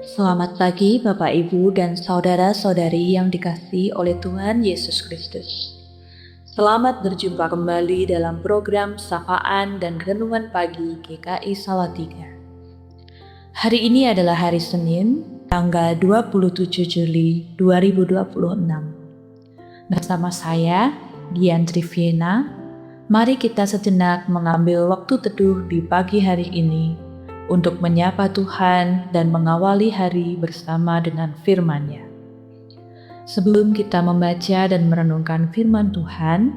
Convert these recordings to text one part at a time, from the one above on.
Selamat pagi Bapak Ibu dan saudara-saudari yang dikasihi oleh Tuhan Yesus Kristus. Selamat berjumpa kembali dalam program Sapaan dan Renungan Pagi GKI Salatiga. Hari ini adalah hari Senin, tanggal 27 Juli 2026. Bersama saya, Dian Triviena, mari kita sejenak mengambil waktu teduh di pagi hari ini untuk menyapa Tuhan dan mengawali hari bersama dengan firman-Nya. Sebelum kita membaca dan merenungkan firman Tuhan,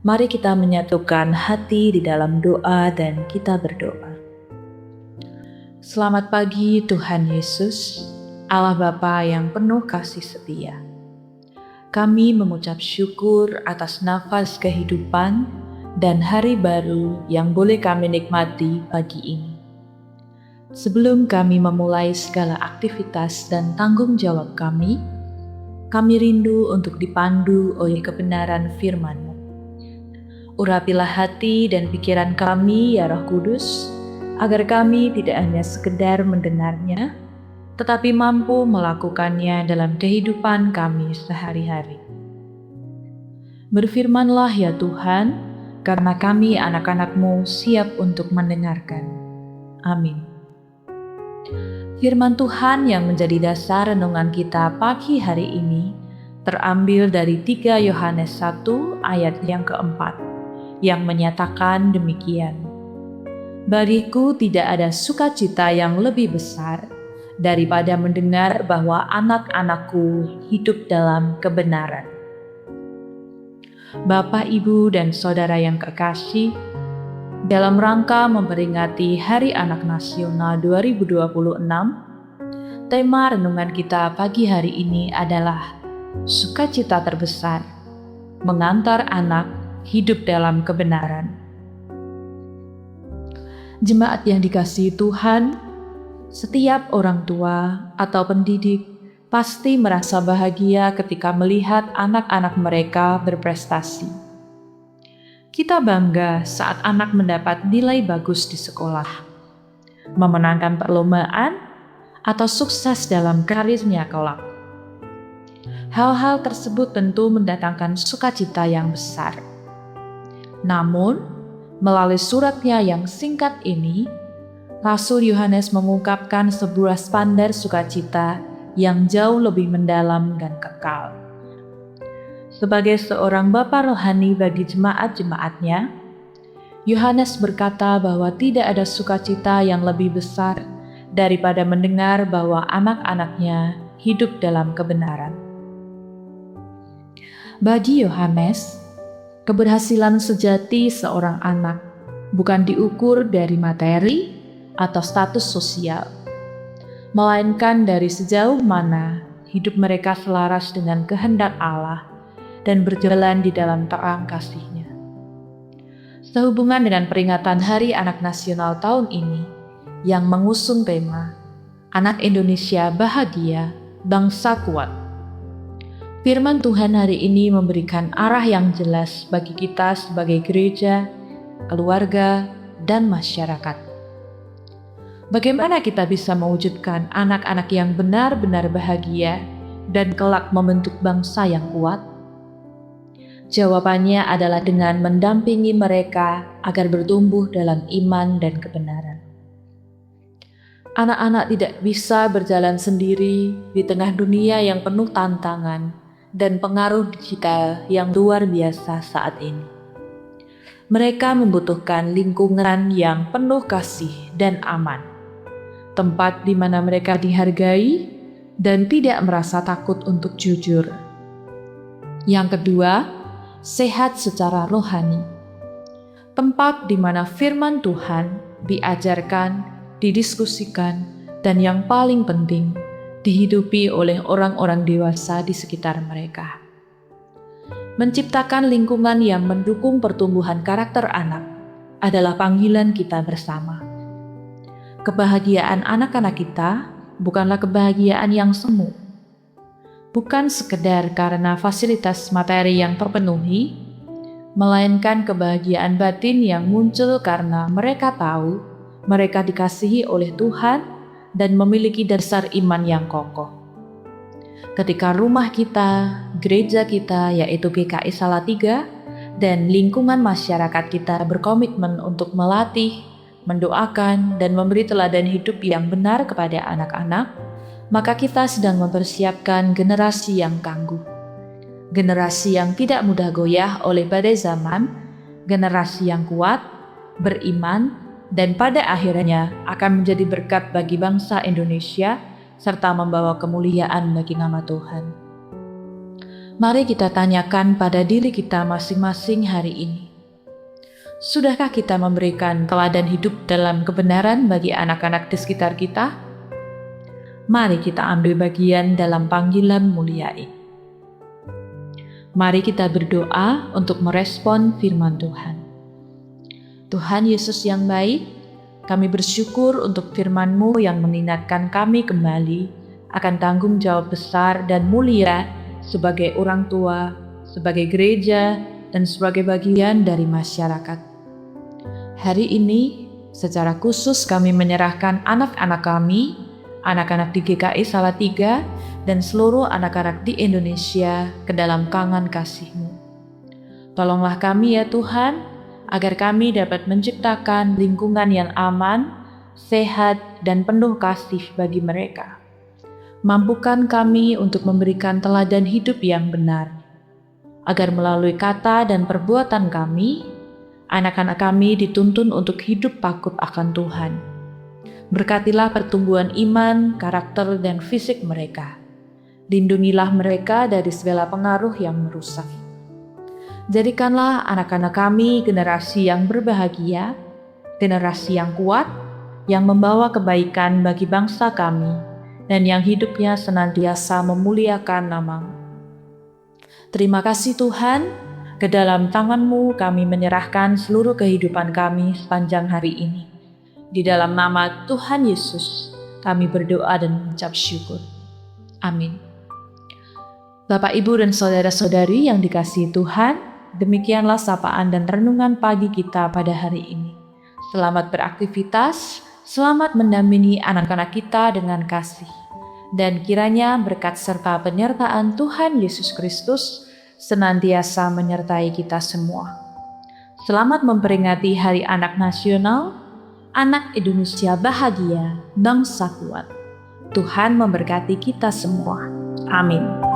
mari kita menyatukan hati di dalam doa dan kita berdoa. Selamat pagi Tuhan Yesus, Allah Bapa yang penuh kasih setia. Kami mengucap syukur atas nafas kehidupan dan hari baru yang boleh kami nikmati pagi ini. Sebelum kami memulai segala aktivitas dan tanggung jawab kami rindu untuk dipandu oleh kebenaran firman-Mu. Urapilah hati dan pikiran kami, ya Roh Kudus, agar kami tidak hanya sekedar mendengarnya, tetapi mampu melakukannya dalam kehidupan kami sehari-hari. Berfirmanlah ya Tuhan, karena kami anak-anak-Mu siap untuk mendengarkan. Amin. Firman Tuhan yang menjadi dasar renungan kita pagi hari ini terambil dari 3 Yohanes 1 ayat yang keempat, yang menyatakan demikian. Bagiku tidak ada sukacita yang lebih besar daripada mendengar bahwa anak-anakku hidup dalam kebenaran. Bapak, Ibu, dan Saudara yang kekasih, dalam rangka memperingati Hari Anak Nasional 2026, tema renungan kita pagi hari ini adalah sukacita terbesar, mengantar anak hidup dalam kebenaran. Jemaat yang dikasihi Tuhan, setiap orang tua atau pendidik pasti merasa bahagia ketika melihat anak-anak mereka berprestasi. Kita bangga saat anak mendapat nilai bagus di sekolah, memenangkan perlombaan, atau sukses dalam karirnya kelak. Hal-hal tersebut tentu mendatangkan sukacita yang besar. Namun, melalui suratnya yang singkat ini, Rasul Yohanes mengungkapkan sebuah standar sukacita yang jauh lebih mendalam dan kekal. Sebagai seorang bapa rohani bagi jemaat-jemaatnya, Yohanes berkata bahwa tidak ada sukacita yang lebih besar daripada mendengar bahwa anak-anaknya hidup dalam kebenaran. Bagi Yohanes, keberhasilan sejati seorang anak bukan diukur dari materi atau status sosial, melainkan dari sejauh mana hidup mereka selaras dengan kehendak Allah dan berjalan di dalam terang kasih-Nya. Sehubungan dengan peringatan Hari Anak Nasional tahun ini yang mengusung tema Anak Indonesia Bahagia, Bangsa Kuat, firman Tuhan hari ini memberikan arah yang jelas bagi kita sebagai gereja, keluarga, dan masyarakat. Bagaimana kita bisa mewujudkan anak-anak yang benar-benar bahagia dan kelak membentuk bangsa yang kuat? Jawabannya adalah dengan mendampingi mereka agar bertumbuh dalam iman dan kebenaran. Anak-anak tidak bisa berjalan sendiri di tengah dunia yang penuh tantangan dan pengaruh digital yang luar biasa saat ini. Mereka membutuhkan lingkungan yang penuh kasih dan aman, tempat di mana mereka dihargai dan tidak merasa takut untuk jujur. Yang kedua, sehat secara rohani, tempat di mana firman Tuhan diajarkan, didiskusikan, dan yang paling penting, dihidupi oleh orang-orang dewasa di sekitar mereka. Menciptakan lingkungan yang mendukung pertumbuhan karakter anak adalah panggilan kita bersama. Kebahagiaan anak-anak kita bukanlah kebahagiaan yang semu, bukan sekedar karena fasilitas materi yang terpenuhi, melainkan kebahagiaan batin yang muncul karena mereka tahu mereka dikasihi oleh Tuhan dan memiliki dasar iman yang kokoh. Ketika rumah kita, gereja kita yaitu GKI Salatiga, dan lingkungan masyarakat kita berkomitmen untuk melatih, mendoakan, dan memberi teladan hidup yang benar kepada anak-anak, maka kita sedang mempersiapkan generasi yang tangguh. Generasi yang tidak mudah goyah oleh badai zaman, generasi yang kuat, beriman, dan pada akhirnya akan menjadi berkat bagi bangsa Indonesia serta membawa kemuliaan bagi nama Tuhan. Mari kita tanyakan pada diri kita masing-masing hari ini. Sudahkah kita memberikan teladan hidup dalam kebenaran bagi anak-anak di sekitar kita? Mari kita ambil bagian dalam panggilan mulia ini. Mari kita berdoa untuk merespon firman Tuhan. Tuhan Yesus yang baik, kami bersyukur untuk firman-Mu yang mengingatkan kami kembali akan tanggung jawab besar dan mulia sebagai orang tua, sebagai gereja, dan sebagai bagian dari masyarakat. Hari ini, secara khusus kami menyerahkan anak-anak kami, anak-anak di GKI Salatiga, dan seluruh anak-anak di Indonesia ke dalam tangan kasih-Mu. Tolonglah kami ya Tuhan, agar kami dapat menciptakan lingkungan yang aman, sehat, dan penuh kasih bagi mereka. Mampukan kami untuk memberikan teladan hidup yang benar, agar melalui kata dan perbuatan kami, anak-anak kami dituntun untuk hidup takut akan Tuhan. Berkatilah pertumbuhan iman, karakter, dan fisik mereka. Lindungilah mereka dari segala pengaruh yang merusak. Jadikanlah anak-anak kami generasi yang berbahagia, generasi yang kuat, yang membawa kebaikan bagi bangsa kami, dan yang hidupnya senantiasa memuliakan nama-Mu. Terima kasih Tuhan, ke dalam tangan-Mu kami menyerahkan seluruh kehidupan kami sepanjang hari ini. Di dalam nama Tuhan Yesus, kami berdoa dan mengucap syukur. Amin. Bapak, Ibu, dan saudara-saudari yang dikasihi Tuhan, demikianlah sapaan dan renungan pagi kita pada hari ini. Selamat beraktivitas, selamat mendampingi anak-anak kita dengan kasih. Dan kiranya berkat serta penyertaan Tuhan Yesus Kristus senantiasa menyertai kita semua. Selamat memperingati Hari Anak Nasional. Anak Indonesia bahagia, bangsa kuat. Tuhan memberkati kita semua. Amin.